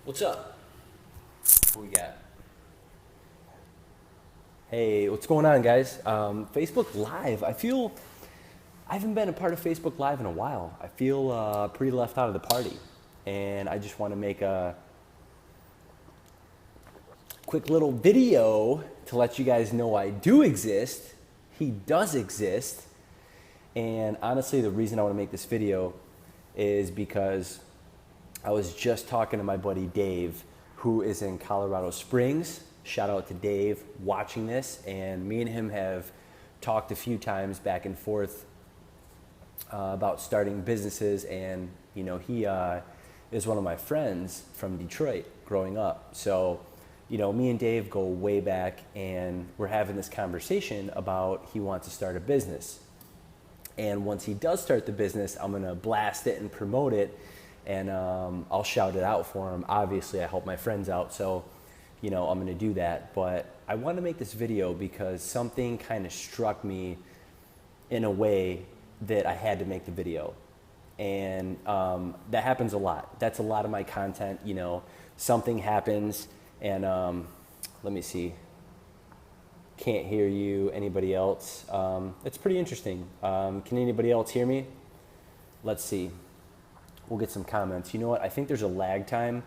What's up? What we got? Hey, what's going on, guys? Facebook Live. I haven't been a part of Facebook Live in a while. I feel pretty left out of the party, and I just want to make a quick little video to let you guys know I do exist. He does exist, and honestly, the reason I want to make this video is because I was just talking to my buddy Dave, who is in Colorado Springs. Shout out to Dave watching this. And me and him have talked a few times back and forth about starting businesses. And, you know, he is one of my friends from Detroit growing up. So, you know, me and Dave go way back, and we're having this conversation about he wants to start a business. And once he does start the business, I'm going to blast it and promote it. And I'll shout it out for him. Obviously, I help my friends out, so you know I'm going to do that. But I want to make this video because something kind of struck me in a way that I had to make the video, and that happens a lot. That's a lot of my content. You know, something happens, and let me see. Can't hear you. Anybody else? It's pretty interesting. Can anybody else hear me? Let's see. We'll get some comments. You know what? I think there's a lag time,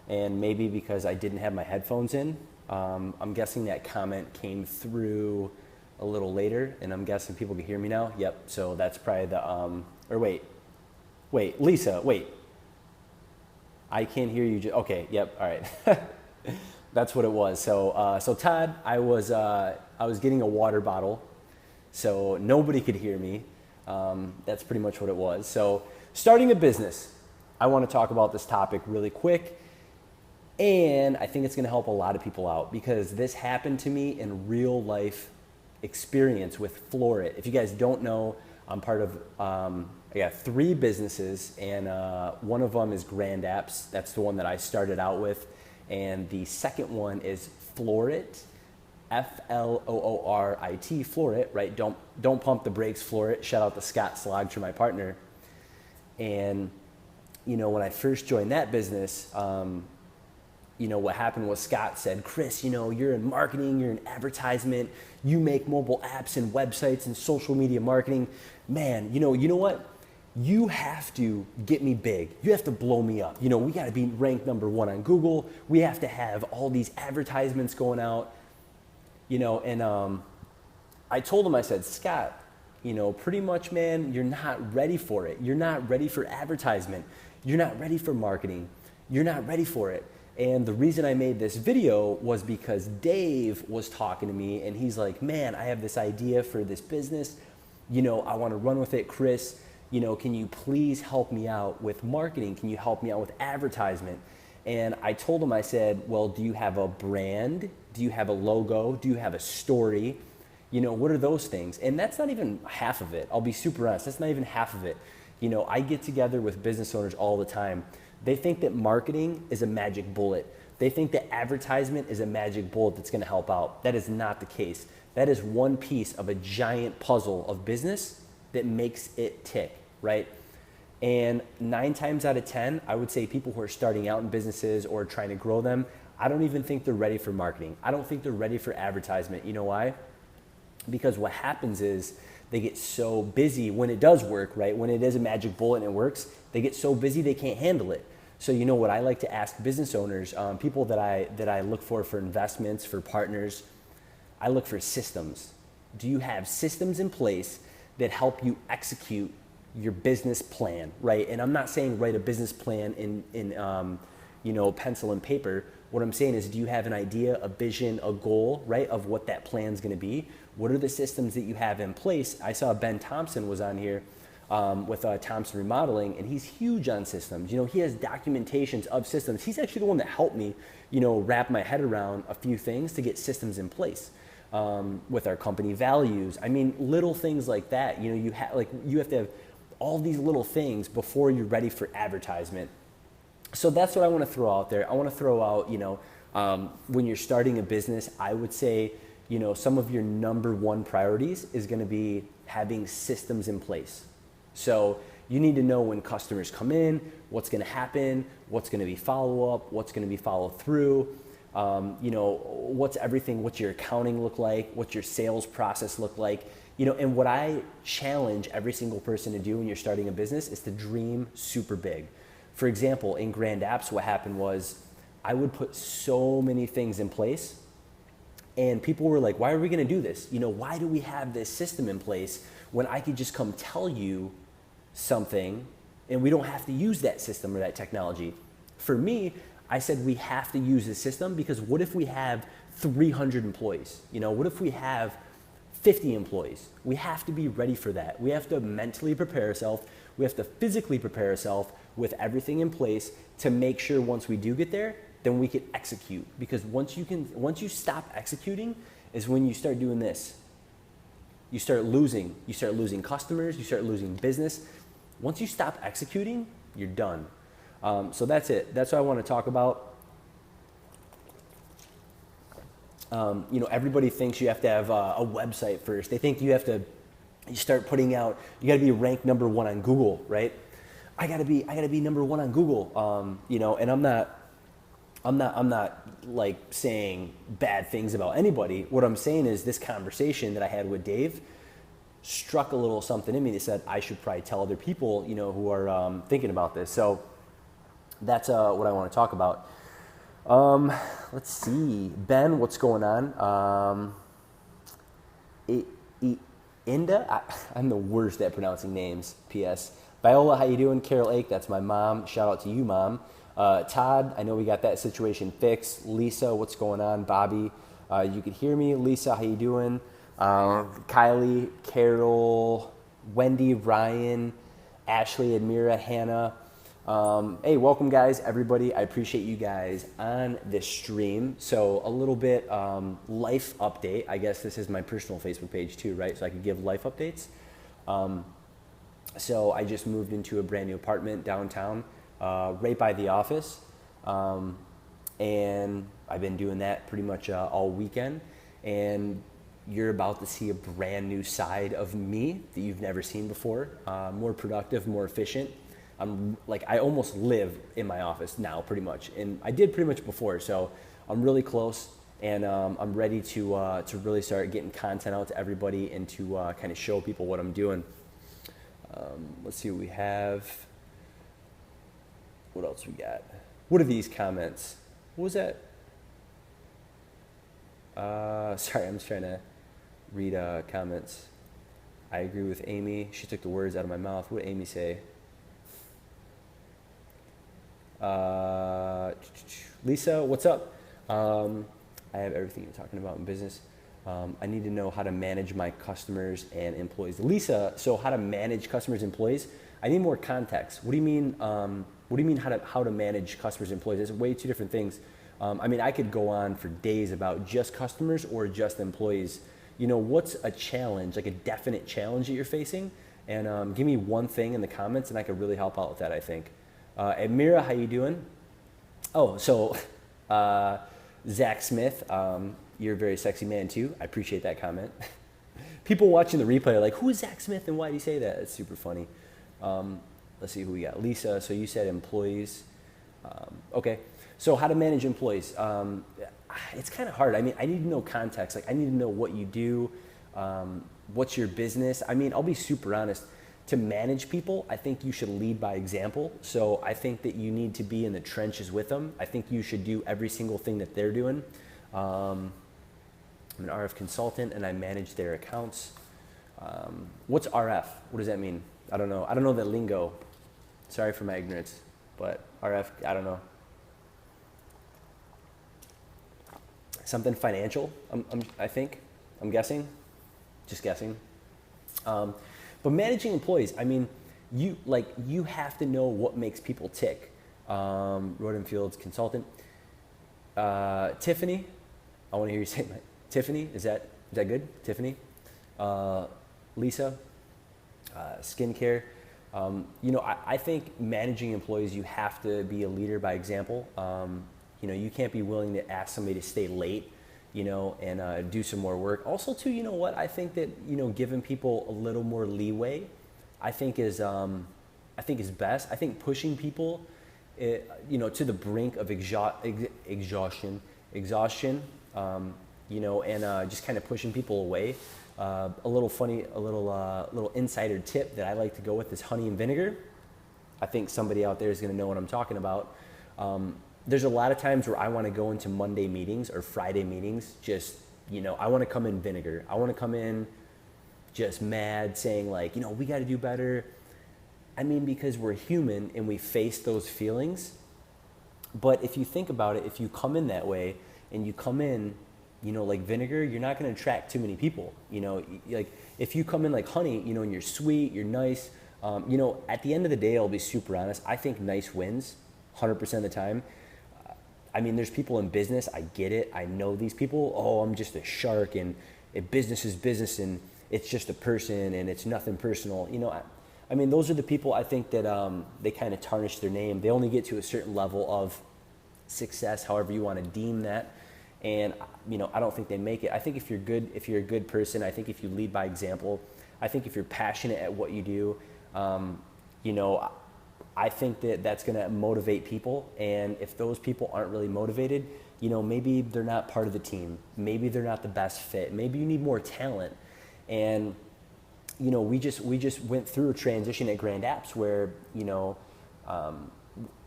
and maybe because I didn't have my headphones in, I'm guessing that comment came through a little later, and I'm guessing people can hear me now. Yep. So that's probably the or wait, Lisa, wait. I can't hear you. Okay. Yep. All right. That's what it was. So Todd, I was getting a water bottle, so nobody could hear me. That's pretty much what it was. So starting a business, I want to talk about this topic really quick, and I think it's going to help a lot of people out because this happened to me in real life experience with Florit. If you guys don't know, I'm part of, I got 3 businesses, and one of them is Grand Apps. That's the one that I started out with, and the second one is Florit, Floorit, Florit, right? Don't pump the brakes, Florit. Shout out to Scott Slogter, my partner. And, you know, when I first joined that business, you know, what happened was Scott said, Chris, you know, you're in marketing, you're in advertisement, you make mobile apps and websites and social media marketing. Man, you know what? You have to get me big. You have to blow me up. You know, we got to be ranked #1 on Google. We have to have all these advertisements going out, you know, and I told him, I said, Scott, you know, pretty much, man, you're not ready for it. You're not ready for advertisement. You're not ready for marketing. You're not ready for it. And the reason I made this video was because Dave was talking to me, and he's like, man, I have this idea for this business. You know, I want to run with it. Chris, you know, can you please help me out with marketing? Can you help me out with advertisement? And I told him, I said, well, do you have a brand? Do you have a logo? Do you have a story? You know, what are those things? And that's not even half of it. I'll be super honest. That's not even half of it. You know, I get together with business owners all the time. They think that marketing is a magic bullet. They think that advertisement is a magic bullet that's going to help out. That is not the case. That is one piece of a giant puzzle of business that makes it tick, right? And 9 times out of 10, I would say people who are starting out in businesses or trying to grow them, I don't even think they're ready for marketing. I don't think they're ready for advertisement. You know why? Because what happens is they get so busy when it does work, right? When it is a magic bullet and it works, they get so busy they can't handle it. So you know what I like to ask business owners, people that I look for investments, for partners, I look for systems. Do you have systems in place that help you execute your business plan, right? And I'm not saying write a business plan in you know, pencil and paper. What I'm saying is, do you have an idea, a vision, a goal, right, of what that plan's going to be? What are the systems that you have in place? I saw Ben Thompson was on here with Thompson Remodeling, and he's huge on systems. You know, he has documentations of systems. He's actually the one that helped me, you know, wrap my head around a few things to get systems in place with our company values. I mean, little things like that. You know, you have to have all these little things before you're ready for advertisement. So that's what I want to throw out there. I want to throw out, you know, when you're starting a business, I would say, you know, some of your #1 priorities is going to be having systems in place. So, You need to know when customers come in, what's going to happen, what's going to be follow-up, what's going to be follow-through, what's your accounting look like, what's your sales process look like. And what I challenge every single person to do when you're starting a business is to dream super big. For example, in Grand Apps, what happened was I would put so many things in place, and people were like, why are we going to do this? Why do we have this system in place when I could just come tell you something and we don't have to use that system or that technology? For me, I said we have to use this system because what if we have 300 employees? What if we have 50 employees? We have to be ready for that. We have to mentally prepare ourselves. We have to physically prepare ourselves with everything in place to make sure once we do get there, then we can execute. Because once you stop executing is when you start doing this. You start losing customers, you start losing business. Once you stop executing, you're done. So that's it. That's what I want to talk about. Everybody thinks you have to have a website first. They think you start putting out, you got to be ranked number 1 on Google, right? I got to be number 1 on Google. And I'm not like saying bad things about anybody. What I'm saying is this conversation that I had with Dave struck a little something in me that said I should probably tell other people, who are thinking about this. So that's what I want to talk about. Let's see. Ben, what's going on? Inda? I'm the worst at pronouncing names. P.S. Viola, how you doing? Carol Ake, that's my mom. Shout out to you, Mom. Todd, I know we got that situation fixed. Lisa, what's going on? Bobby, you can hear me. Lisa, how you doing? Kylie, Carol, Wendy, Ryan, Ashley, Admira, Hannah. Hey, welcome guys, everybody. I appreciate you guys on this stream. So a little bit life update. I guess this is my personal Facebook page too, right? So I can give life updates. So I just moved into a brand new apartment downtown, right by the office. And I've been doing that pretty much all weekend. And you're about to see a brand new side of me that you've never seen before. More productive, more efficient. I almost live in my office now pretty much. And I did pretty much before. So I'm really close, and I'm ready to really start getting content out to everybody and to kind of show people what I'm doing. Let's see what we have. What else we got? What are these comments? What was that? Sorry, I'm just trying to read comments. I agree with Amy. She took the words out of my mouth. What did Amy say? Lisa, what's up? I have everything you're talking about in business. I need to know how to manage my customers and employees. Lisa, so how to manage customers and employees? I need more context. What do you mean? What do you mean how to manage customers and employees? It's way two different things. I could go on for days about just customers or just employees. What's a challenge, like a definite challenge that you're facing? And give me one thing in the comments, and I could really help out with that, I think. Admira, how you doing? Oh, so Zach Smith, you're a very sexy man too. I appreciate that comment. People watching the replay are like, who is Zach Smith and why did he say that? It's super funny. Let's see who we got. Lisa, so you said employees. Okay, so how to manage employees. It's kind of hard. I need to know context. I need to know what you do, what's your business. I'll be super honest. To manage people, I think you should lead by example. So I think that you need to be in the trenches with them. I think you should do every single thing that they're doing. I'm an RF consultant and I manage their accounts. What's RF? What does that mean? I don't know. I don't know the lingo. Sorry for my ignorance, but RF, I don't know. Something financial, I'm guessing, just guessing. But managing employees, you have to know what makes people tick. Roden Fields consultant. Tiffany, I want to hear you say that. Tiffany, is that good? Tiffany. Lisa, skincare. I think managing employees, you have to be a leader by example. You can't be willing to ask somebody to stay late, and do some more work. Also, too, I think that, giving people a little more leeway, I think is I think is best. I think pushing people, to the brink of exhaustion, and just kind of pushing people away. A little insider tip that I like to go with is honey and vinegar. I think somebody out there is going to know what I'm talking about. There's a lot of times where I want to go into Monday meetings or Friday meetings, just, I want to come in vinegar. I want to come in just mad, saying like, we got to do better. I mean, because we're human and we face those feelings. But if you think about it, if you come in that way and you come in, like vinegar, you're not going to attract too many people. Like if you come in like honey, and you're sweet, you're nice. At the end of the day, I'll be super honest. I think nice wins 100% of the time. I mean, there's people in business. I get it. I know these people. Oh, I'm just a shark, and business is business, and it's just a person, and it's nothing personal. I mean, those are the people I think that they kind of tarnish their name. They only get to a certain level of success, however you want to deem that. And, I don't think they make it. I think if you're a good person, I think if you lead by example, I think if you're passionate at what you do, I think that that's going to motivate people. And if those people aren't really motivated, maybe they're not part of the team. Maybe they're not the best fit. Maybe you need more talent. And, we just went through a transition at Grand Apps where,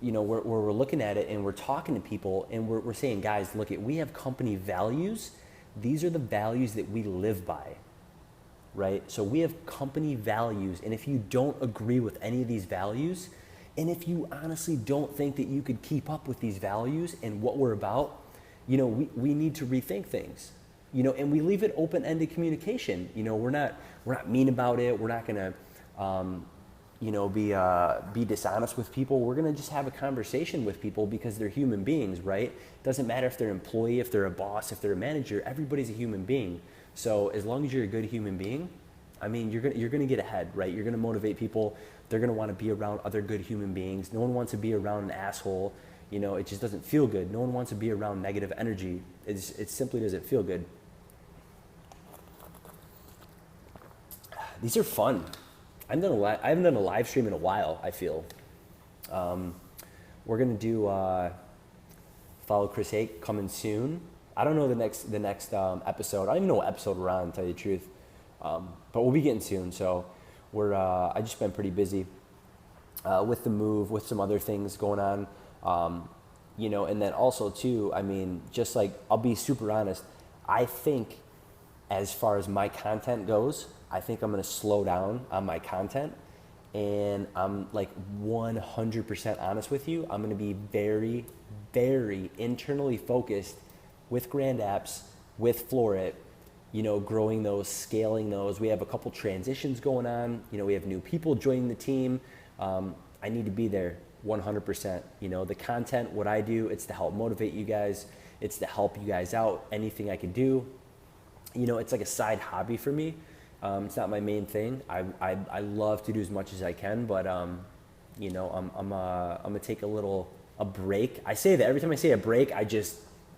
we're looking at it and we're talking to people and we're saying, guys, look, we have company values. These are the values that we live by, right? So we have company values. And if you don't agree with any of these values, and if you honestly don't think that you could keep up with these values and what we're about, we need to rethink things, and we leave it open-ended communication. We're not mean about it. We're not going to, be dishonest with people. We're going to just have a conversation with people because they're human beings, right? It doesn't matter if they're an employee, if they're a boss, if they're a manager, everybody's a human being. So as long as you're a good human being, I mean, you're going to get ahead, right? You're going to motivate people. They're going to want to be around other good human beings. No one wants to be around an asshole. It just doesn't feel good. No one wants to be around negative energy. It simply doesn't feel good. These are fun. I haven't done a live stream in a while, I feel. We're going to do Follow Chris Ake coming soon. I don't know the next episode. I don't even know what episode we're on, to tell you the truth. But we'll be getting soon. So I just been pretty busy with the move, with some other things going on. And then also too, I mean, just like, I'll be super honest. I think as far as my content goes, I think I'm going to slow down on my content, and I'm like 100% honest with you. I'm going to be very, very internally focused with Grand Apps, with Florit, growing those, scaling those. We have a couple transitions going on. We have new people joining the team. I need to be there 100%. The content, what I do, it's to help motivate you guys. It's to help you guys out. Anything I can do. It's like a side hobby for me. It's not my main thing. I love to do as much as I can, but I'm gonna take a break. I say that every time I say a break, I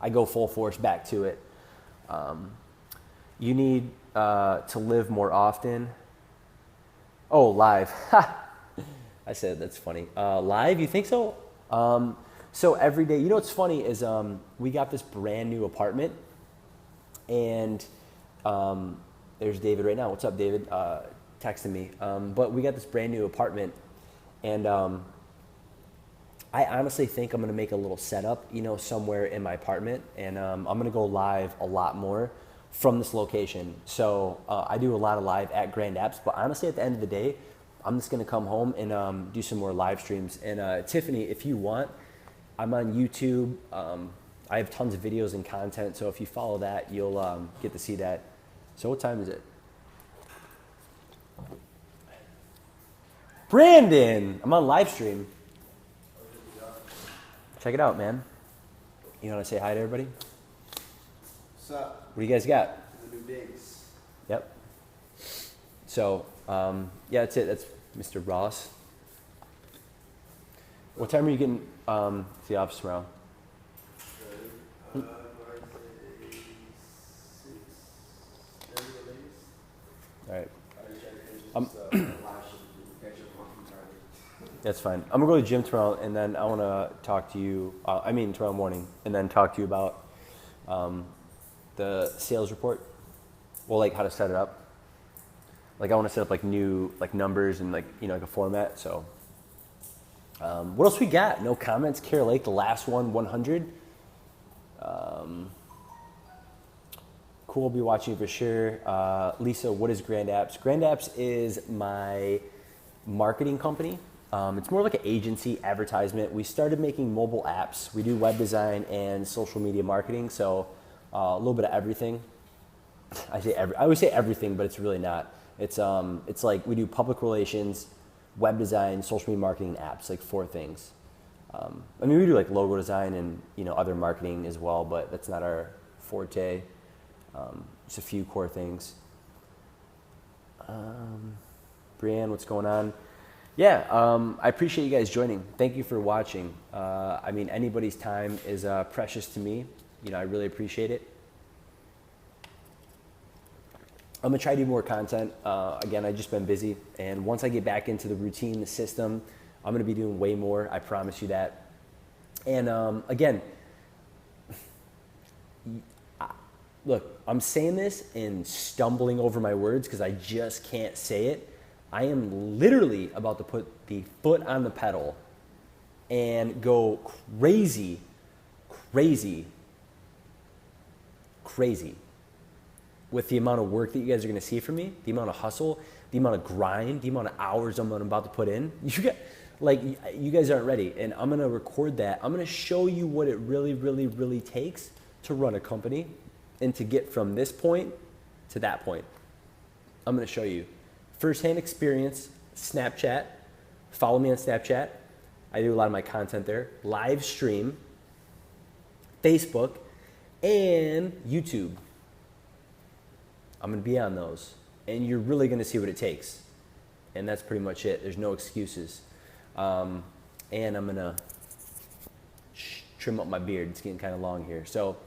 go full force back to it. You need to live more often. Oh, live. I said that's funny. Live, you think so? So every day, what's funny is we got this brand new apartment, and there's David right now. What's up, David? Texting me. But we got this brand new apartment, and I honestly think I'm gonna make a little setup, somewhere in my apartment, and I'm gonna go live a lot more from this location. So I do a lot of live at Grand Apps, but honestly, at the end of the day, I'm just gonna come home and do some more live streams. And Tiffany, if you want, I'm on YouTube. I have tons of videos and content, so if you follow that, you'll get to see that. So what time is it? Brandon, I'm on live stream. Check it out, man. You want to say hi to everybody? What's up? What do you guys got? The new digs. Yep. So, yeah, that's it. That's Mr. Ross. What time are you getting to the office tomorrow? I'd say 6:30 at least. All right. I just catch up on Friday. That's fine. I'm gonna go to the gym tomorrow, and then I want to talk to you. Tomorrow morning, and then talk to you about the sales report. Well, like how to set it up. Like I want to set up like new like numbers and like like a format. So, what else we got? No comments. Carol Lake, the last one, 100. Cool. I'll be watching for sure. Lisa, what is Grand Apps? Grand Apps is my marketing company. It's more like an agency advertisement. We started making mobile apps. We do web design and social media marketing, so a little bit of everything. I always say everything, but it's really not. It's like we do public relations, web design, social media marketing, and apps, like 4 things. We do like logo design and other marketing as well, but that's not our forte. Just a few core things. Brianne, what's going on? Yeah, I appreciate you guys joining. Thank you for watching. Anybody's time is precious to me. I really appreciate it. I'm gonna try to do more content. Again, I've just been busy, and once I get back into the routine, the system, I'm gonna be doing way more. I promise you that. And again, look, I'm saying this and stumbling over my words because I just can't say it. I am literally about to put the foot on the pedal and go crazy with the amount of work that you guys are going to see from me, the amount of hustle, the amount of grind, the amount of hours I'm about to put in. You guys aren't ready, and I'm going to record that. I'm going to show you what it really, really, really takes to run a company and to get from this point to that point. I'm going to show you. Firsthand experience, Snapchat. Follow me on Snapchat. I do a lot of my content there. Live stream, Facebook, and YouTube. I'm going to be on those. And you're really going to see what it takes. And that's pretty much it. There's no excuses. And I'm going to trim up my beard. It's getting kind of long here. So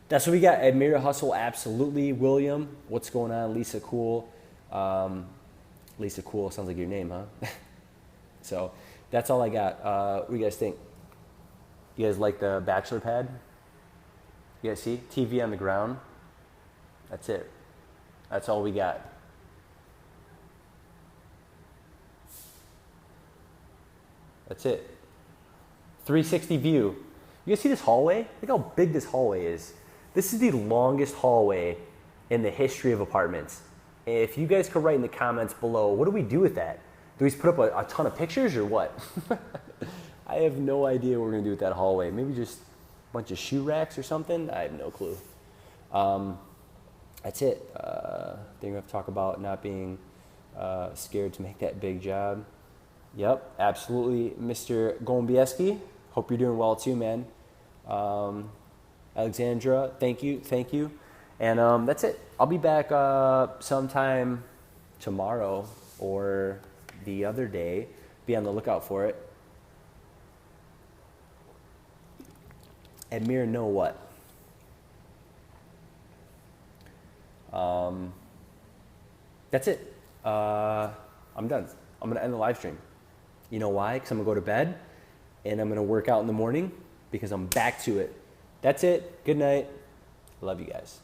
that's what we got. Admira Hustle, absolutely. William, what's going on? Lisa Cool. Lisa Cool sounds like your name, huh? So that's all I got. What do you guys think? You guys like the bachelor pad? You guys see? TV on the ground. That's it. That's all we got. That's it. 360 view. You guys see this hallway? Look how big this hallway is. This is the longest hallway in the history of apartments. If you guys could write in the comments below, what do we do with that? Do we just put up a ton of pictures or what? I have no idea what we're gonna do with that hallway. Maybe just a bunch of shoe racks or something? I have no clue. That's it. Then we have to talk about not being scared to make that big job. Yep, absolutely. Mr. Gombieski, hope you're doing well too, man. Alexandra, thank you. And that's it. I'll be back sometime tomorrow or the other day. Be on the lookout for it. Admir, know what? That's it. I'm done. I'm going to end the live stream. You know why? Because I'm going to go to bed and I'm going to work out in the morning because I'm back to it. That's it. Good night. Love you guys.